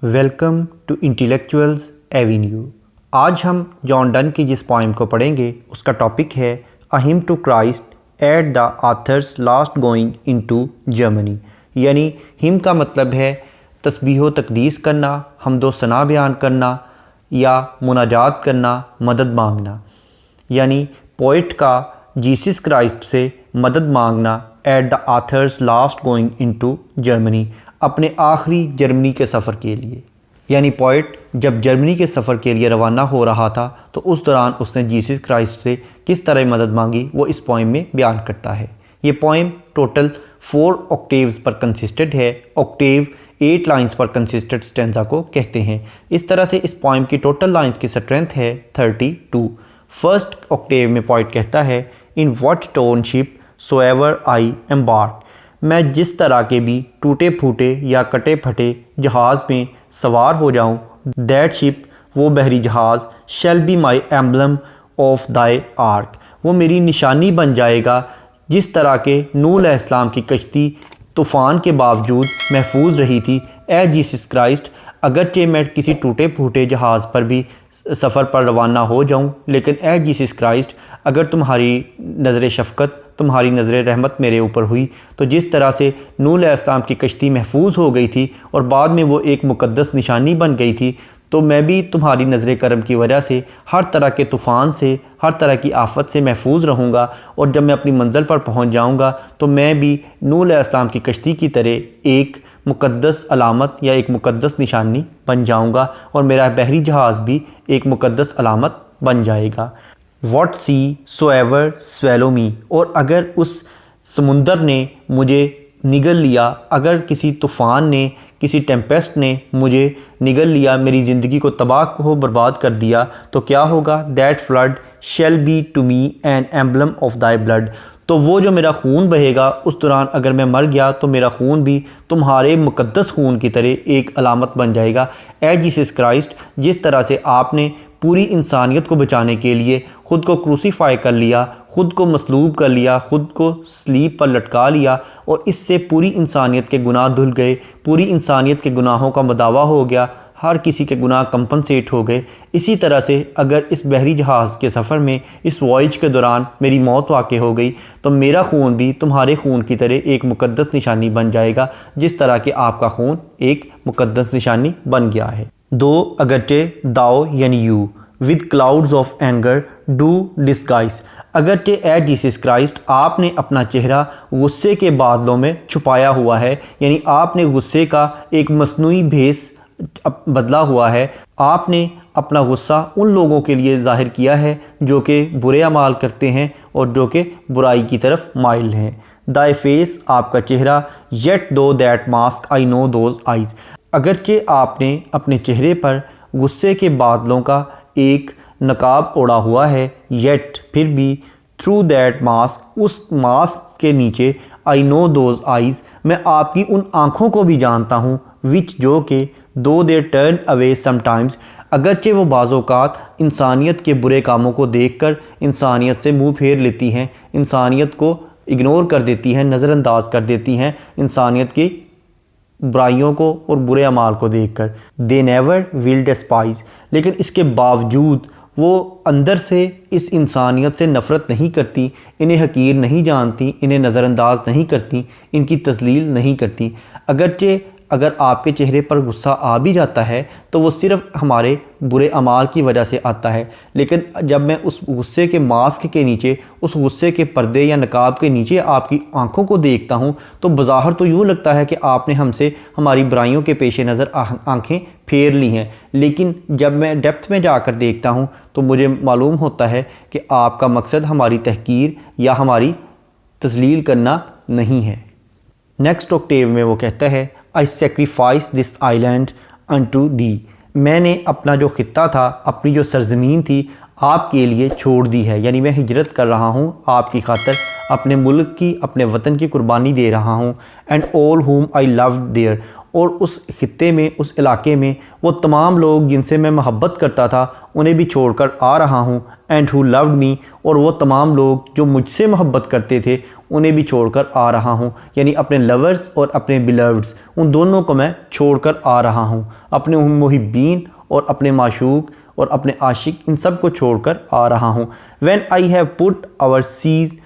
Welcome to intellectuals Avenue. आज हम John Donne की जिस पोइम को पढ़ेंगे उसका टॉपिक है a hymn to Christ at the author's last going into Germany. यानी हिम का मतलब है तस्बीह तकदीस करना, हमदो सना बयान करना या मुनाजात करना, मदद मांगना। यानी पोइट का जीसस क्राइस्ट से मदद मांगना eight the author's last going into Germany, अपने आखिरी जर्मनी के सफ़र के लिए। यानी पोइट जब जर्मनी के सफ़र के लिए रवाना हो रहा था तो उस दौरान उसने जीसस क्राइस्ट से किस तरह मदद मांगी वो इस पोइम में बयान करता है। ये पोइम टोटल 4 ऑक्टेव्स पर कंसिस्टेड है। ऑक्टेव 8 लाइंस पर कंसिस्टेड स्टेंजा को कहते हैं। इस तरह से इस पोइम की टोटल लाइंस की स्ट्रेंथ है 32। फर्स्ट ऑक्टेव में पोइट कहता है इन व्हाट टोनशिप सोएवर आई एम्बार्क, मैं जिस तरह के भी टूटे फूटे या कटे फटे जहाज़ में सवार हो जाऊं, दैट शिप वो बहरी जहाज़ shall be my emblem of Dai arc, वो मेरी निशानी बन जाएगा। जिस तरह के नूह अलैहिस्सलाम की कश्ती तूफ़ान के बावजूद महफूज रही थी, ए जीसस क्राइस्ट अगरचे मैं किसी टूटे फूटे जहाज़ पर भी सफ़र पर रवाना हो जाऊं, लेकिन ए जीसस क्राइस्ट अगर तुम्हारी नज़र शफ़क़त, तुम्हारी नज़र रहमत मेरे ऊपर हुई तो जिस तरह से नूह अलैहिस्सलाम की कश्ती महफूज हो गई थी और बाद में वो एक मुक़द्दस निशानी बन गई थी, तो मैं भी तुम्हारी नज़र करम की वजह से हर तरह के तूफ़ान से, हर तरह की आफत से महफूज रहूँगा। और जब मैं अपनी मंज़िल पर पहुँच जाऊँगा तो मैं भी नूह अलैहिस्सलाम की कश्ती की तरह एक मुक़द्दस अलामत या एक मुक़द्दस निशानी बन जाऊँगा और मेरा बहरी जहाज़ भी एक मुक़द्दस अलामत बन जाएगा। What sea soever swallow me, और अगर उस समुंदर ने मुझे निगल लिया, अगर किसी तूफ़ान ने, किसी टेम्पेस्ट ने मुझे निगल लिया, मेरी ज़िंदगी को तबाह को बर्बाद कर दिया, तो क्या होगा? That flood shall be to me an emblem of thy blood, तो वो जो मेरा खून बहेगा उस दौरान अगर मैं मर गया तो मेरा खून भी तुम्हारे मुक़द्दस खून की तरह एक अलामत बन जाएगा। ए जीसस क्राइस्ट, जिस तरह से आपने पूरी इंसानियत को बचाने के लिए ख़ुद को क्रूसीफाई कर लिया, ख़ुद को मसलूब कर लिया, ख़ुद को स्लीब पर लटका लिया और इससे पूरी इंसानियत के गुनाह धुल गए, पूरी इंसानियत के गुनाहों का मदावा हो गया, हर किसी के गुनाह कंपनसेट हो गए। इसी तरह से अगर इस बहरी जहाज़ के सफ़र में, इस वॉयज के दौरान मेरी मौत वाक़ई हो गई तो मेरा खून भी तुम्हारे खून की तरह एक मुक़द्दस निशानी बन जाएगा, जिस तरह कि आपका खून एक मुक़द्दस निशानी बन गया है। दो अगरचे दाओ यानी you with clouds of anger do disguise, अगरचे ए जीसस क्राइस्ट आपने अपना चेहरा गुस्से के बादलों में छुपाया हुआ है, यानी आपने गुस्से का एक मसनूई भेस बदला हुआ है। आपने अपना गुस्सा उन लोगों के लिए ज़ाहिर किया है जो कि बुरे अमाल करते हैं और जो कि बुराई की तरफ माइल हैं। दाई फेस, आपका चेहरा, येट दो that mask I know those eyes, अगरचे आपने अपने चेहरे पर गुस्से के बादलों का एक नकाब ओढ़ा हुआ है, येट फिर भी थ्रू दैट मास्क, उस मास्क के नीचे, आई नो दोज आइज़, मैं आपकी उन आँखों को भी जानता हूँ, विच जो के दो दे टर्न अवे समटाइम्स, अगरचे वो बाज़ोकात इंसानियत के बुरे कामों को देखकर इंसानियत से मुंह फेर लेती हैं, इंसानियत को इग्नोर कर देती हैं, नज़रअंदाज कर देती हैं इंसानियत की बुराइयों को और बुरे अमाल को देखकर। दे नेवर विल डेस्पाइज, लेकिन इसके बावजूद वो अंदर से इस इंसानियत से नफ़रत नहीं करती, इन्हें हकीर नहीं जानती, इन्हें नज़रअंदाज नहीं करती, इनकी तज़लील नहीं करती। अगरचे अगर आपके चेहरे पर गुस्सा आ भी जाता है तो वो सिर्फ़ हमारे बुरे अमाल की वजह से आता है, लेकिन जब मैं उस गुस्से के मास्क के नीचे, उस गुस्से के पर्दे या नकाब के नीचे आपकी आंखों को देखता हूँ तो बज़ाहिर तो यूँ लगता है कि आपने हमसे हमारी बुराइयों के पेश नज़र आँखें फेर ली हैं, लेकिन जब मैं डेप्थ में जाकर देखता हूँ तो मुझे मालूम होता है कि आपका मकसद हमारी तहकीर या हमारी तज़लील करना नहीं है। नेक्स्ट ऑक्टेव में वो कहता है I sacrifice this island unto दी, मैंने अपना जो ख़ित्ता था, अपनी जो सरज़मीन थी आपके लिए छोड़ दी है, यानी मैं हिजरत कर रहा हूँ आपकी खातर, अपने मुल्क की, अपने वतन की कुर्बानी दे रहा हूँ। एंड ऑल हुम आई लव देयर, और उस खित्ते में, उस इलाके में वो तमाम लोग जिनसे मैं मोहब्बत करता था उन्हें भी छोड़कर आ रहा हूँ। एंड हु लव्ड मी, और वो तमाम लोग जो मुझसे मोहब्बत करते थे उन्हें भी छोड़कर आ रहा हूँ। यानी अपने लवर्स और अपने बिलव्ड्स, उन दोनों को मैं छोड़कर आ रहा हूँ। अपने मुहिब्बीन और अपने माशूक और अपने आशिक, इन सब को छोड़कर आ रहा हूँ। When I have put our seas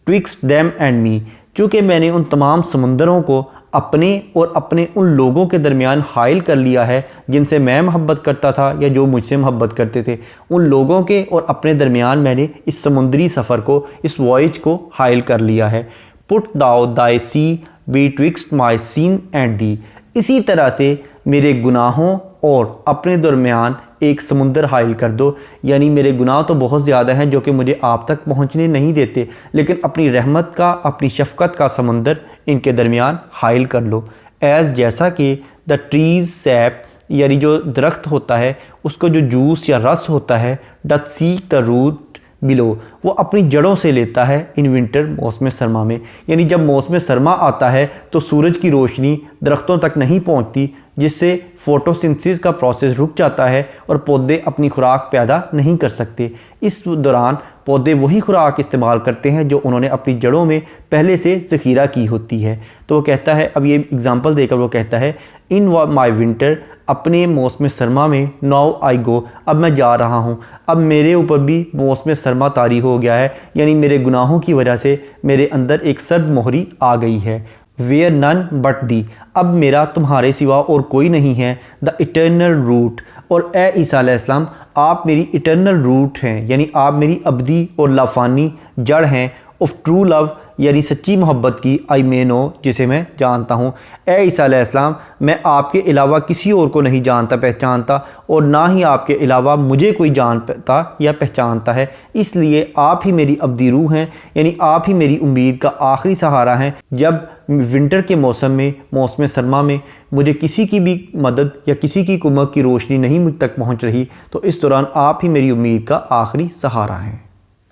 twixt them and me, चूँकि मैंने उन तमाम समुंदरों को अपने और अपने उन लोगों के दरमियान हाइल कर लिया है जिनसे मैं मोहब्बत करता था या जो मुझसे मोहब्बत करते थे, उन लोगों के और अपने दरमियान मैंने इस समुद्री सफ़र को, इस वॉयज को हाइल कर लिया है। Put thou thy sea betwixt my sin and thee, इसी तरह से मेरे गुनाहों और अपने दरमियान एक समुंदर हाइल कर दो। यानी मेरे गुनाह तो बहुत ज़्यादा हैं जो कि मुझे आप तक पहुंचने नहीं देते, लेकिन अपनी रहमत का, अपनी शफ़क़त का समुंदर इनके दरमियान हाइल कर लो। एज़, जैसा कि द ट्रीज़ सैप, यानी जो दरख्त होता है उसको जो जूस या रस होता है, doth seek the root below, वो अपनी जड़ों से लेता है इन विंटर, मौसम सरमा में। यानी जब मौसम सरमा आता है तो सूरज की रोशनी दरख्तों तक नहीं पहुंचती, जिससे फोटोसिंथेसिस का प्रोसेस रुक जाता है और पौधे अपनी खुराक पैदा नहीं कर सकते। इस दौरान पौधे वही खुराक इस्तेमाल करते हैं जो उन्होंने अपनी जड़ों में पहले से ज़ख़ीरा की होती है। तो वो कहता है, अब ये एग्ज़ाम्पल देकर वो कहता है, इन माई विंटर, अपने मौसम सरमा में, नाउ आई गो, अब मैं जा रहा हूँ। अब मेरे ऊपर भी मौसम सरमा तारी हो गया है, यानी मेरे गुनाहों की वजह से मेरे अंदर एक सर्द मोहरी आ गई है। वेयर नन बट दी, अब मेरा तुम्हारे सिवा और कोई नहीं है। द इटर्नल रूट, और ए ईसा अलैहिस्सलाम, आप मेरी इटर्नल रूट हैं, यानी आप मेरी अब्दी और लाफानी जड़ हैं। ऑफ ट्रू लव, यानी सच्ची मोहब्बत की, आई मे नो, जिसे मैं जानता हूँ। ए ईसा अलैहिस्सलाम, मैं आपके अलावा किसी और को नहीं जानता पहचानता, और ना ही आपके अलावा मुझे कोई जानता या पहचानता है। इसलिए आप ही मेरी अब्दी रूह हैं, यानी आप ही मेरी उम्मीद का आखिरी सहारा हैं। जब विंटर के मौसम में, मौसम सरमा में मुझे किसी की भी मदद या किसी की कुमक की रोशनी नहीं मुझ तक पहुँच रही, तो इस दौरान आप ही मेरी उम्मीद का आखिरी सहारा हैं।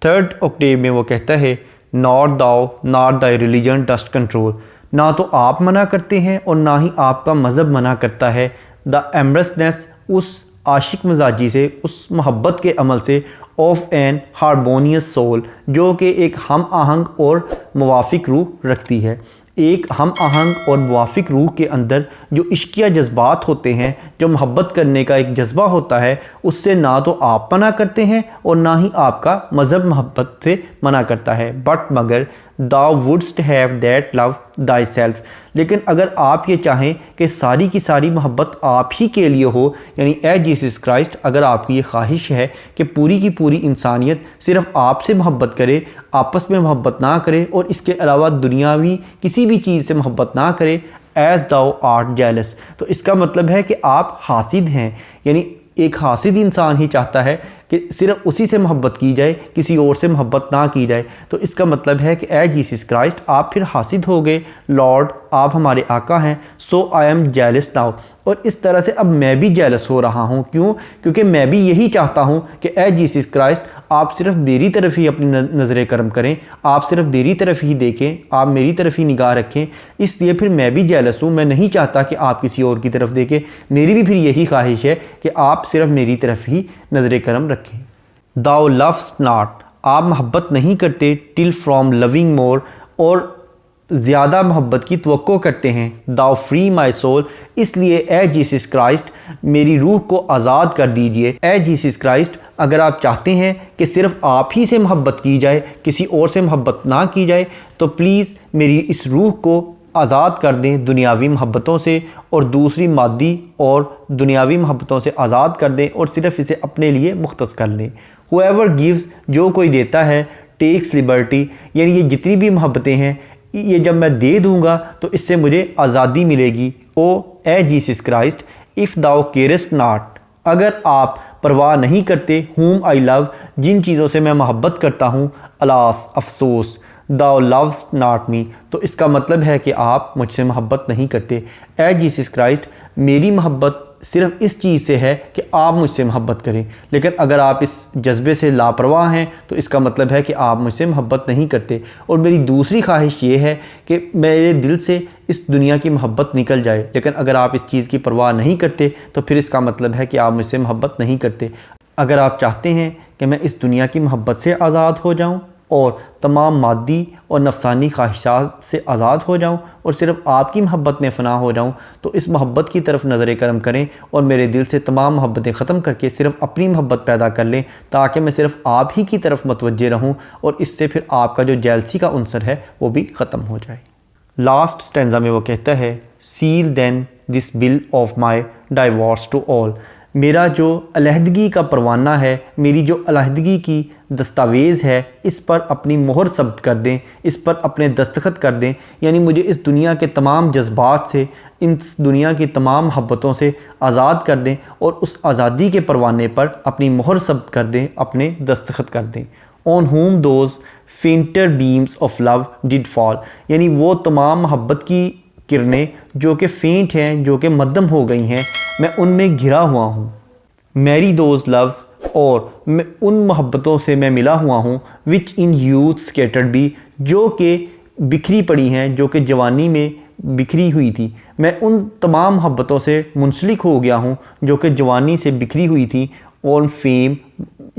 3rd ऑक्टेव में वो कहता है, नॉट दाओ not thy religion dust control, ना तो आप मना करते हैं और ना ही आपका मज़हब मना करता है। द एम्ब्रेसनेस, उस आशिक मिजाजी से, उस मोहब्बत के अमल से, ऑफ एन हारमोनियस सोल, जो कि एक हम आहंग और मुवाफिक रूह रखती है। एक हम आहंग और मुवाफिक रूह के अंदर जो इश्किया जज्बात होते हैं, जो मोहब्बत करने का एक जज्बा होता है, उससे ना तो आप मना करते हैं और ना ही आपका मज़हब मोहब्बत से मना करता है। बट मगर thou wouldst have that love thyself, लेकिन अगर आप ये चाहें कि सारी की सारी मोहब्बत आप ही के लिए हो, यानी ए जीसस क्राइस्ट, अगर आपकी ये ख्वाहिश है कि पूरी की पूरी इंसानियत सिर्फ आपसे मोहब्बत करे, आपस में मोहब्बत ना करे और इसके अलावा दुनियावी किसी भी चीज़ से मोहब्बत ना करे, एज़ दाउ आर्ट जेलस, तो इसका मतलब है कि आप हासिद हैं। यानी एक हासिद इंसान ही चाहता है कि सिर्फ उसी से मोहब्बत की जाए, किसी और से मोहब्बत ना की जाए। तो इसका मतलब है कि ए जीसस क्राइस्ट, आप फिर हासिद हो गए। लॉर्ड, आप हमारे आका हैं। सो आई एम जेलस नाउ, और इस तरह से अब मैं भी जेलस हो रहा हूँ। क्यों? क्योंकि मैं भी यही चाहता हूँ कि ए जीसस क्राइस्ट, आप सिर्फ मेरी तरफ ही अपनी नज़र करम करें, आप सिर्फ मेरी तरफ ही देखें, आप मेरी तरफ ही निगाह रखें। इसलिए फिर मैं भी जेलस हूँ, मैं नहीं चाहता कि आप किसी और की तरफ देखें। मेरी भी फिर यही ख्वाहिश है कि आप सिर्फ मेरी तरफ ही नज़र करम रखें। दाउ लव्स नॉट, आप मोहब्बत नहीं करते। टिल फ्रॉम लविंग मोर, और ज़्यादा मोहब्बत की तवक्को करते हैं। दाउ फ्री माई सोल, इसलिए ए जीसस क्राइस्ट, मेरी रूह को आज़ाद कर दीजिए। ए जीसस क्राइस्ट, अगर आप चाहते हैं कि सिर्फ आप ही से मोहब्बत की जाए, किसी और से मोहब्बत ना की जाए, तो प्लीज़ मेरी इस रूह को आज़ाद कर दें दुनियावी मोहब्बतों से, और दूसरी मादी और दुनियावी मोहब्बतों से आज़ाद कर दें और सिर्फ इसे अपने लिए मुख्तस कर लें। हुएवर गिव्स, जो कोई देता है, टेक्स लिबर्टी, यानी ये जितनी भी मोहब्बतें हैं, ये जब मैं दे दूँगा तो इससे मुझे आज़ादी मिलेगी। ओ ए Jesus Christ, if thou carest not, अगर आप परवाह नहीं करते, हुम आई लव, जिन चीज़ों से मैं मोहब्बत करता हूँ, अलास, अफसोस, दाउ लव्स नॉट मी, तो इसका मतलब है कि आप मुझसे मोहब्बत नहीं करते। ए जीसस क्राइस्ट, मेरी मोहब्बत सिर्फ इस चीज़ से है कि आप मुझसे मोहब्बत करें, लेकिन अगर आप इस जज्बे से लापरवाह हैं तो इसका मतलब है कि आप मुझसे मोहब्बत नहीं करते। और मेरी दूसरी ख्वाहिश ये है कि मेरे दिल से इस दुनिया की मोहब्बत निकल जाए, लेकिन अगर आप इस चीज़ की परवाह नहीं करते तो फिर इसका मतलब है कि आप मुझसे मोहब्बत नहीं करते। अगर आप चाहते हैं कि मैं इस दुनिया की मोहब्बत से आज़ाद हो जाऊँ और तमाम मादी और नफसानी ख्वाहिशात से आज़ाद हो जाऊं और सिर्फ आपकी मोहब्बत में फ़ना हो जाऊं, तो इस मोहब्बत की तरफ नज़र करम करें और मेरे दिल से तमाम मोहब्बतें ख़त्म करके सिर्फ अपनी मोहब्बत पैदा कर लें, ताकि मैं सिर्फ आप ही की तरफ मतवज्जे रहूं और इससे फिर आपका जो जेलसी का उनसर है वो भी ख़त्म हो जाए। लास्ट स्टैंजा में वो कहता है, seal then this bill of my divorce to all, मेरा जो अलहदगी का परवाना है, मेरी जो अलहदगी की दस्तावेज़ है, इस पर अपनी मोहर सब्त कर दें, इस पर अपने दस्तखत कर दें। यानी मुझे इस दुनिया के तमाम जज्बात से, इन दुनिया की तमाम मोहब्बतों से आज़ाद कर दें और उस आज़ादी के परवाने पर अपनी मोहर सब्त कर दें, अपने दस्तखत कर दें। On home those फेंटर beams of love did fall, यानी वो तमाम मोहब्बत की किरणें जो कि फेंट हैं, जो कि मध्यम हो गई हैं, मैं उनमें घिरा हुआ हूँ। मैरी दोज लव्स, और मैं उन मोहब्बतों से मैं मिला हुआ हूँ, विच इन यूथ स्केटर्ड बी, जो कि बिखरी पड़ी हैं, जो कि जवानी में बिखरी हुई थी। मैं उन तमाम मोहब्बतों से मुंसलिक हो गया हूँ जो कि जवानी से बिखरी हुई थी। ऑन फेम,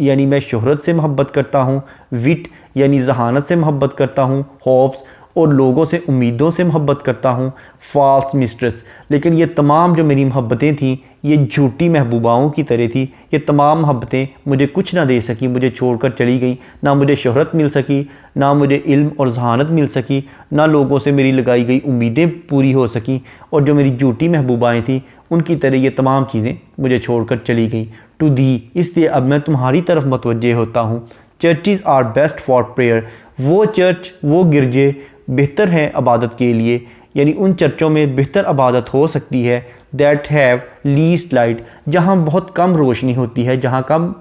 यानी मैं शोहरत से मोहब्बत करता हूँ। विट, यानी जहानत से मोहब्बत करता हूँ। होप्स, और लोगों से उम्मीदों से मोहब्बत करता हूँ। फॉल्स मिस्ट्रेस, लेकिन ये तमाम जो मेरी मोहब्बतें थीं ये झूठी महबूबाओं की तरह थी। ये तमाम मोहब्बतें मुझे कुछ ना दे सकी, मुझे छोड़कर चली गई। ना मुझे शोहरत मिल सकी, ना मुझे इल्म और जहानत मिल सकी, ना लोगों से मेरी लगाई गई उम्मीदें पूरी हो सकी, और जो मेरी झूठी महबूबाएँ थीं उनकी तरह ये तमाम चीज़ें मुझे छोड़कर चली गई। टू दी, इसलिए अब मैं तुम्हारी तरफ मतवज्जे होता हूँ। चर्चिज़ आर बेस्ट फॉर प्रेयर, वो चर्च, वो गिरजे बेहतर हैं इबादत के लिए, यानी उन चर्चों में बेहतर इबादत हो सकती है। दैट हैव लीस्ट लाइट, जहाँ बहुत कम रोशनी होती है, जहाँ कम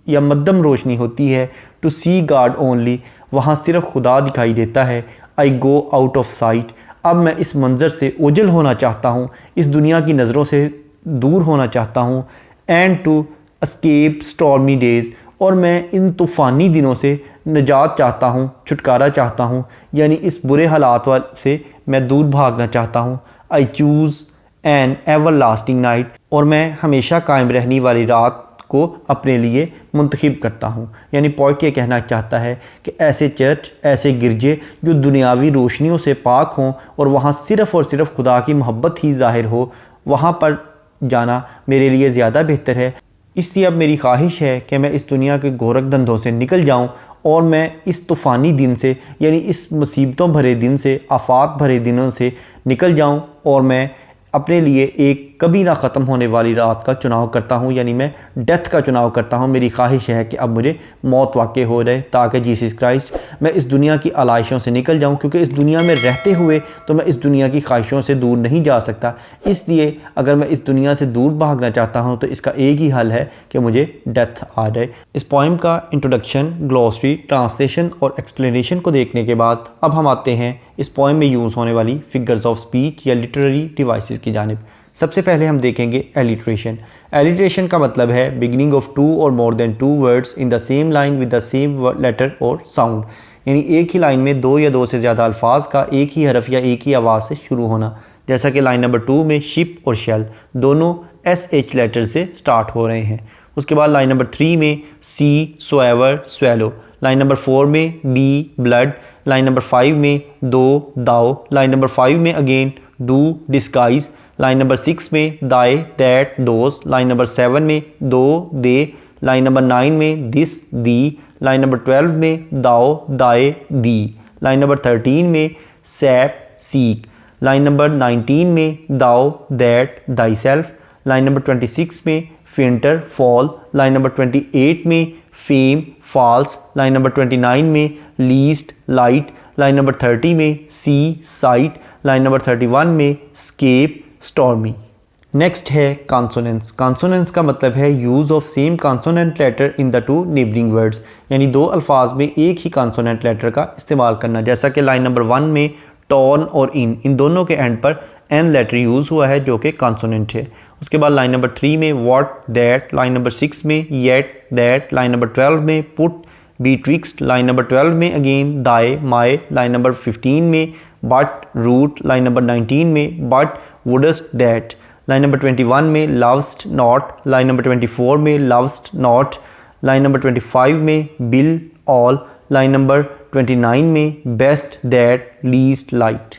या मध्यम रोशनी होती है। टू सी गॉड ओनली, वहाँ सिर्फ खुदा दिखाई देता है। आई गो आउट ऑफ साइट, अब मैं इस मंज़र से ओझल होना चाहता हूँ, इस दुनिया की नज़रों से दूर होना चाहता हूँ। And to escape stormy days, और मैं इन तूफ़ानी दिनों से निजात चाहता हूँ, छुटकारा चाहता हूँ, यानी इस बुरे हालात से मैं दूर भागना चाहता हूँ। I choose an ever lasting night, और मैं हमेशा कायम रहने वाली रात को अपने लिए मुंतखब करता हूँ। यानी पॉइंट ये कहना चाहता है कि ऐसे चर्च, ऐसे गिरजे जो दुनियावी रोशनियों से पाक हों और वहाँ सिर्फ़ और सिर्फ खुदा की मोहब्बत ही ज़ाहिर हो, वहाँ पर जाना मेरे लिए ज़्यादा बेहतर है। इसलिए अब मेरी ख्वाहिश है कि मैं इस दुनिया के गोरख धंधों से निकल जाऊं और मैं इस तूफ़ानी दिन से, यानी इस मुसीबतों भरे दिन से, आफात भरे दिनों से निकल जाऊं, और मैं अपने लिए एक कभी ना ख़त्म होने वाली रात का चुनाव करता हूं, यानी मैं डेथ का चुनाव करता हूं। मेरी ख्वाहिश है कि अब मुझे मौत वाक़ई हो जाए, ताकि जीसस क्राइस्ट मैं इस दुनिया की आलाइशों से निकल जाऊं, क्योंकि इस दुनिया में रहते हुए तो मैं इस दुनिया की ख्वाहिशों से दूर नहीं जा सकता। इसलिए अगर मैं इस दुनिया से दूर भागना चाहता हूं तो इसका एक ही हल है कि मुझे डेथ आ जाए। इस पोइम का इंट्रोडक्शन, ग्लॉसरी, ट्रांसलेशन और एक्सप्लेनेशन को देखने के बाद अब हम आते हैं इस पोइम में यूज़ होने वाली फिगर्स ऑफ स्पीच या लिटरेरी डिवाइसेस की जानिब। सबसे पहले हम देखेंगे एलिट्रेशन। एलिट्रेशन का मतलब है beginning of two or more than two words in the same line with the same letter or sound, यानी एक ही लाइन में दो या दो से ज़्यादा अल्फाज का एक ही हरफ या एक ही आवाज़ से शुरू होना। जैसा कि लाइन नंबर 2 में शिप और शेल दोनों SH लेटर से स्टार्ट हो रहे हैं। उसके बाद लाइन नंबर 3 में सी, सोएवर, स्वेलो। लाइन नंबर 4 में बी, ब्लड। लाइन नंबर 5 में दो, दाओ। लाइन नंबर 5 में again do, disguise. Line number 6 में दाए, दैट, दोस। लाइन नंबर 7 में दो, दे। लाइन नंबर 9 में दिस, दी। लाइन नंबर 12 में दाओ, दाए, दी। लाइन नंबर 13 में सैप, सीक। लाइन नंबर 19 में दाओ, that, thy self. Line number 26 में फेंटर, फॉल। लाइन नंबर 28 में फेम, फॉल्स। लाइन नंबर 29 में लीस्ट, लाइट। लाइन नंबर 30 में सी, साइट। लाइन नंबर 31 में स्केप, स्टॉर्मी। नेक्स्ट है कॉन्सोनेंट्स। कॉन्सोनेंट्स का मतलब है use of same consonant letter in the two neighbouring words, यानी दो अल्फाज में एक ही कॉन्सोनेंट लेटर का इस्तेमाल करना। जैसा कि लाइन नंबर 1 में टॉन और इन दोनों के एंड पर एन लेटर यूज़ हुआ है जो कि कॉन्सोनेंट है। उसके बाद लाइन नंबर 3 में व्हाट, दैट, लाइन नंबर 6 में येट, दैट, लाइन नंबर 12 में पुट, बीट्विक्स्ट, लाइन नंबर 12 में अगेन दाए, माए, लाइन नंबर 15 में बट, रूट, लाइन नंबर 19 में बट, वुडस्ट, दैट, लाइन नंबर 21 में लव्स्ट नॉट, लाइन नंबर 24 में लव्स्ट नॉट, लाइन नंबर 25 में बिल, ऑल, लाइन नंबर 29 में best, that, least, light.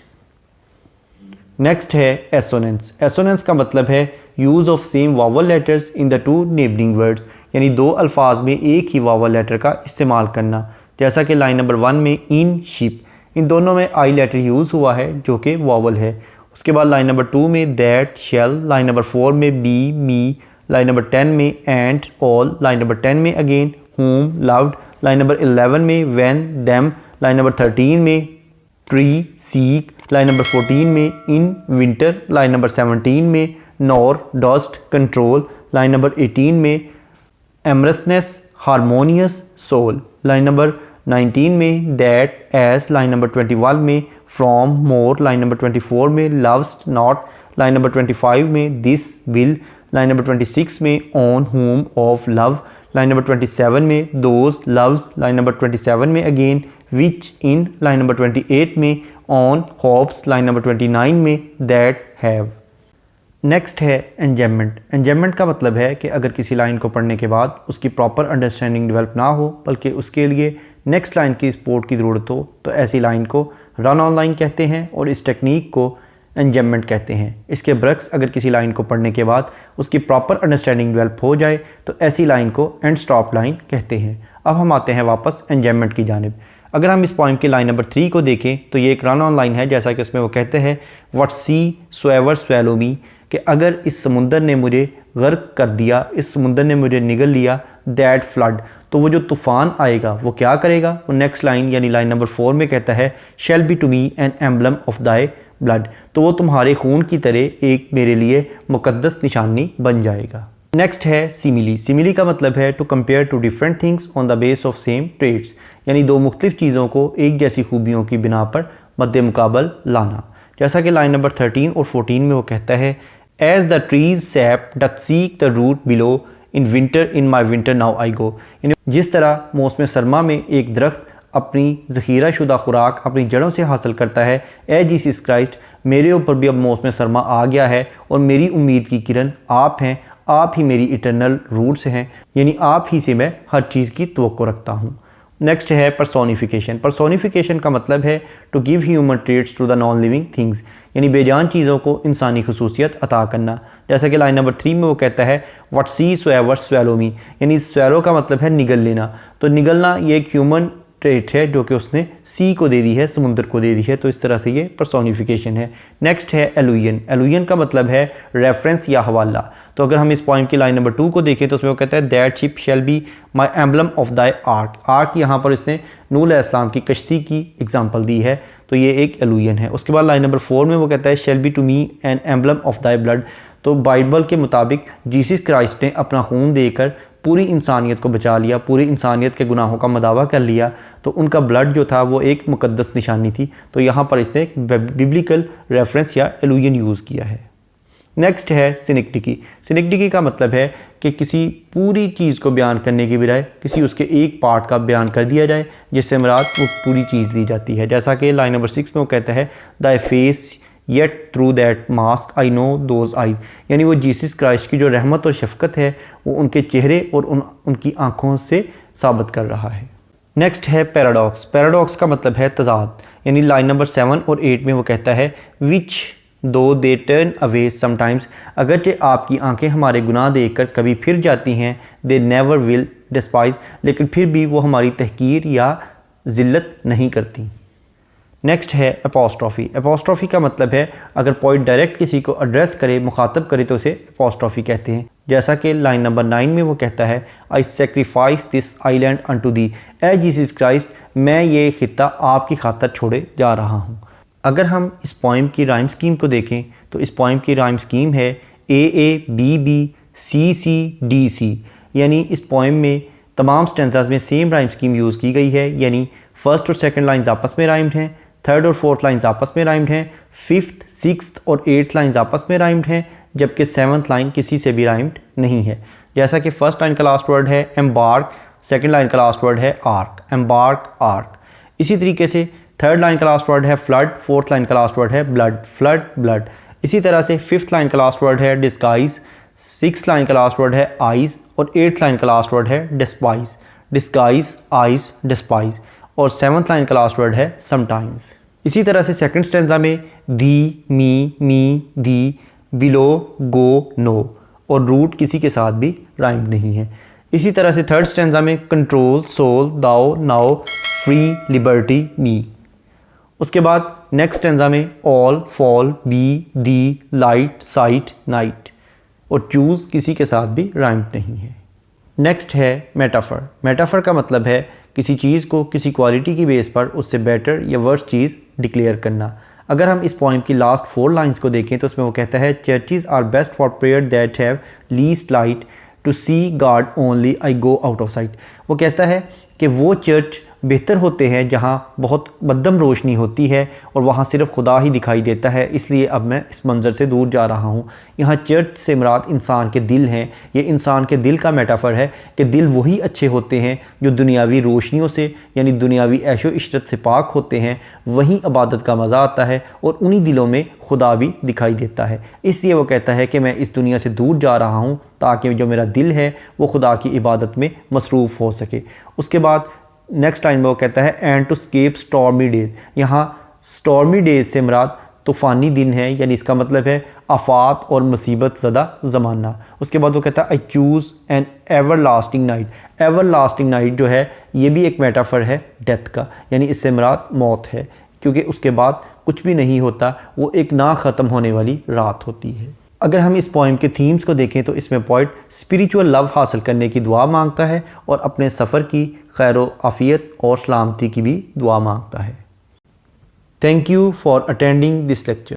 Next है एसोनेंस। एसोनेंस का मतलब है use of same vowel letters in the two neighbouring words, यानी दो अल्फाज में एक ही वावल लेटर का इस्तेमाल करना। जैसा कि लाइन नंबर 1 में इन, शिप, इन दोनों में आई लेटर यूज़ हुआ है जो कि वावल है। उसके बाद लाइन नंबर 2 में दैट, शेल, लाइन नंबर 4 में बी, मी, लाइन नंबर 10 में एंड, ऑल, लाइन नंबर 10 में again whom, loved, line number 11 में when, them, लाइन नंबर 13 में ट्री, सीक, लाइन नंबर 14 में इन, विंटर, लाइन नंबर 17 में nor, dust, control, line number 18 में एमरसनेस, harmonious, soul, line number 19 में that, S, line number 21 में from, more, line number 24 में loves, not, line number 25 में this, will, line number 26 में on, home, of, love, line number 27 में those, loves, line number 27 में again which, in, line number 28 में on, hopes, line number 29 में that, have. Next है एंजम्मेंट। एंजम्मेंट का मतलब है कि अगर किसी लाइन को पढ़ने के बाद उसकी प्रॉपर अंडरस्टैंडिंग डेवलप ना हो बल्कि उसके लिए नेक्स्ट लाइन की सपोर्ट की ज़रूरत हो तो ऐसी लाइन को रन ऑन लाइन कहते हैं और इस टेक्निक को एंजम्मेंट कहते हैं। इसके बरक्स अगर किसी लाइन को पढ़ने के बाद उसकी प्रॉपर अंडरस्टैंडिंग डेवलप हो जाए तो ऐसी लाइन को एंड स्टॉप लाइन कहते हैं। अब हम आते हैं वापस एंजम्मेंट की जानिब। अगर हम इस पॉइंट की लाइन नंबर 3 को देखें तो ये एक रन ऑन लाइन है, जैसा कि उसमें वो कहते हैं व्हाट सी सोएवर स्वेलो मी, कि अगर इस समुंदर ने मुझे गर्क कर दिया, इस समुंदर ने मुझे निगल लिया, दैट फ्लड, तो वो जो तूफ़ान आएगा वो क्या करेगा। वो नेक्स्ट लाइन यानी लाइन नंबर 4 में कहता है shall be to me an emblem of thy blood, तो वो तुम्हारे खून की तरह एक मेरे लिए मुकद्दस निशानी बन जाएगा। नेक्स्ट है सिमिली। सिमिली का मतलब है to compare two different things on the base of same traits, यानी दो मुख्तलिफ चीज़ों को एक जैसी खूबियों की बिना पर मद्दे मुकाबल लाना। जैसा कि लाइन नंबर 13 और 14 में वो कहता है as the tree's sap doth seek the root below in winter in my winter now I go, यानी जिस तरह मौसम सरमा में एक दरख्त अपनी ज़ख़ीरा शुदा खुराक अपनी जड़ों से हासिल करता है, ए जीसस क्राइस्ट मेरे ऊपर भी अब मौसम सरमा आ गया है और मेरी उम्मीद की किरण आप हैं, आप ही मेरी इटरनल रूट्स हैं, यानी आप ही से मैं हर चीज़ की तवक्को रखता हूँ। नेक्स्ट है पर्सोनिफिकेशन। पर्सोनिफिकेशन का मतलब है to give human traits to the non living things, यानी बेजान चीज़ों को इंसानी खसूसियत अता करना। जैसा कि लाइन नंबर 3 में वो कहता है व्हाट सी सोएवर स्वेलो मी, यानी स्वेलो का मतलब है निगल लेना, तो निगलना ये एक ह्यूमन ट्रेट है जो कि उसने सी को दे दी है, समुद्र को दे दी है, तो इस तरह से ये पर्सोनिफिकेशन है। नेक्स्ट है एलुयन। एलुयन का मतलब है रेफरेंस या हवाला। तो अगर हम इस पॉइंट की लाइन नंबर 2 को देखें तो उसमें वो कहता है that ship shall be my emblem of Dai arc. Arc यहाँ पर इसने नूह अलैहिस्सलाम की कश्ती की एग्जाम्पल दी है, तो ये एक एलुयन है। उसके बाद लाइन नंबर 4 में वो कहता है shall be to me an emblem of thy blood, तो बाइबल के मुताबिक जीसस क्राइस्ट ने अपना खून देकर पूरी इंसानियत को बचा लिया, पूरी इंसानियत के गुनाहों का मदावा कर लिया, तो उनका ब्लड जो था वो एक मुकद्दस निशानी थी, तो यहाँ पर इसने एक बिब्लिकल रेफरेंस या एलुयन यूज़ किया है। नेक्स्ट है सिनिक्टिकी। सिनिक्टिकी का मतलब है कि किसी पूरी चीज़ को बयान करने की बजाय किसी उसके एक पार्ट का बयान कर दिया जाए जिससे मुराद वो पूरी चीज़ ली जाती है। जैसा कि लाइन नंबर 6 में वो कहता है thy face yet through that mask I know those I, यानी वो जीसस क्राइस्ट की जो रहमत और शफकत है वो उनके चेहरे और उनकी आँखों से साबित कर रहा है। नेक्स्ट है पैराडॉक्स। पैराडॉक्स का मतलब है तजाद, यानी लाइन नंबर 7 और 8 में वो कहता है विच दो दे टर्न अवे समटाइम्स, अगरचे आपकी आंखें हमारे गुनाह देखकर कभी फिर जाती हैं, दे नेवर विल डिस्पाइज, लेकिन फिर भी वो हमारी तहकीर या ज़िल्लत नहीं करती। नेक्स्ट है एपोस्ट्रॉफी। एपोस्ट्रॉफी का मतलब है अगर पोइट डायरेक्ट किसी को एड्रेस करे, मुखातब करे, तो उसे एपोस्ट्रॉफी कहते हैं। जैसा कि लाइन नंबर 9 में वो कहता है I sacrifice this island unto thee, ए जीसस क्राइस्ट मैं ये खित्ता आपकी खातर छोड़े जा रहा हूँ। अगर हम इस पोइम की राइम स्कीम को देखें तो इस पोइम की राइम स्कीम है AA, BB, CC, DC। यानी इस पोइम में तमाम स्टेंजास में सेम राइम स्कीम यूज़ की गई है, यानी फर्स्ट और सेकंड लाइंस आपस में राइम्ड हैं, थर्ड और फोर्थ लाइंस आपस में राइम्ड हैं, फिफ्थ, सिक्स्थ और एट्थ लाइंस आपस में राइम्ड हैं, जबकि सेवन्थ लाइन किसी से भी राइम्ड नहीं है। जैसा कि फर्स्ट लाइन का लास्ट वर्ड है एम्बार्क, सेकंड लाइन का लास्ट वर्ड है आर्क, एम्बार्क, आर्क। इसी तरीके से थर्ड लाइन का लास्ट वर्ड है फ्लड, फोर्थ लाइन का लास्ट वर्ड है ब्लड, फ्लड, ब्लड। इसी तरह से फिफ्थ लाइन का लास्ट वर्ड है डिस्गाइज, सिक्स लाइन का लास्ट वर्ड है आइज और एट्थ लाइन का लास्ट वर्ड है डिस्पाइज, डिस्गाइज, आइज, डिस्पाइज। और सेवन्थ लाइन का लास्ट वर्ड है समटाइम्स। इसी तरह से सेकंड स्टेंजा में दी, मी, दी, बिलो, गो, नो और रूट किसी के साथ भी राइम नहीं है। इसी तरह से थर्ड स्टेंजा में कंट्रोल, सोल, दाओ, नाओ, फ्री, लिबर्टी, मी। उसके बाद नेक्स्ट स्टेंजा में ऑल, फॉल, बी, दी, लाइट, साइट, नाइट और चूज़ किसी के साथ भी राइम नहीं है। नेक्स्ट है मेटाफर। मेटाफर का मतलब है किसी चीज़ को किसी क्वालिटी की बेस पर उससे बेटर या वर्स चीज़ डिक्लेयर करना। अगर हम इस पोइम की लास्ट 4 लाइंस को देखें तो उसमें वो कहता है churches are best for prayer that have least light, to see God only I go out of sight. वो कहता है कि वो चर्च बेहतर होते हैं जहाँ बहुत मध्यम रोशनी होती है और वहाँ सिर्फ खुदा ही दिखाई देता है, इसलिए अब मैं इस मंज़र से दूर जा रहा हूँ। यहाँ चर्च से मुराद इंसान के दिल हैं। ये इंसान के दिल का मेटाफर है कि दिल वही अच्छे होते हैं जो दुनियावी रोशनियों से यानी दुनियावी ऐशो इशरत से पाक होते हैं, वहीं इबादत का मज़ा आता है और उन्हीं दिलों में खुदा भी दिखाई देता है। इसलिए वो कहता है कि मैं इस दुनिया से दूर जा रहा हूँ ताकि जो मेरा दिल है वो खुदा की इबादत में मसरूफ़ हो सके। उसके बाद नेक्स्ट लाइन में वो कहता है and to scape stormy days. यहाँ स्टॉर्मी डेज से मुराद तूफ़ानी दिन है, यानी इसका मतलब है आफात और मुसीबत ज़दा ज़माना। उसके बाद वो कहता है I choose an ever lasting night. Ever lasting night जो है ये भी एक मेटाफर है डेथ का, यानी इससे मुराद मौत है, क्योंकि उसके बाद कुछ भी नहीं होता, वो एक ना ख़त्म होने वाली रात होती है। अगर हम इस पोइम के थीम्स को देखें तो इसमें पोइट स्पिरिचुअल लव हासिल करने की दुआ मांगता है और अपने सफ़र की खैर आफ़ियत और सलामती की भी दुआ मांगता है। Thank you for attending this lecture.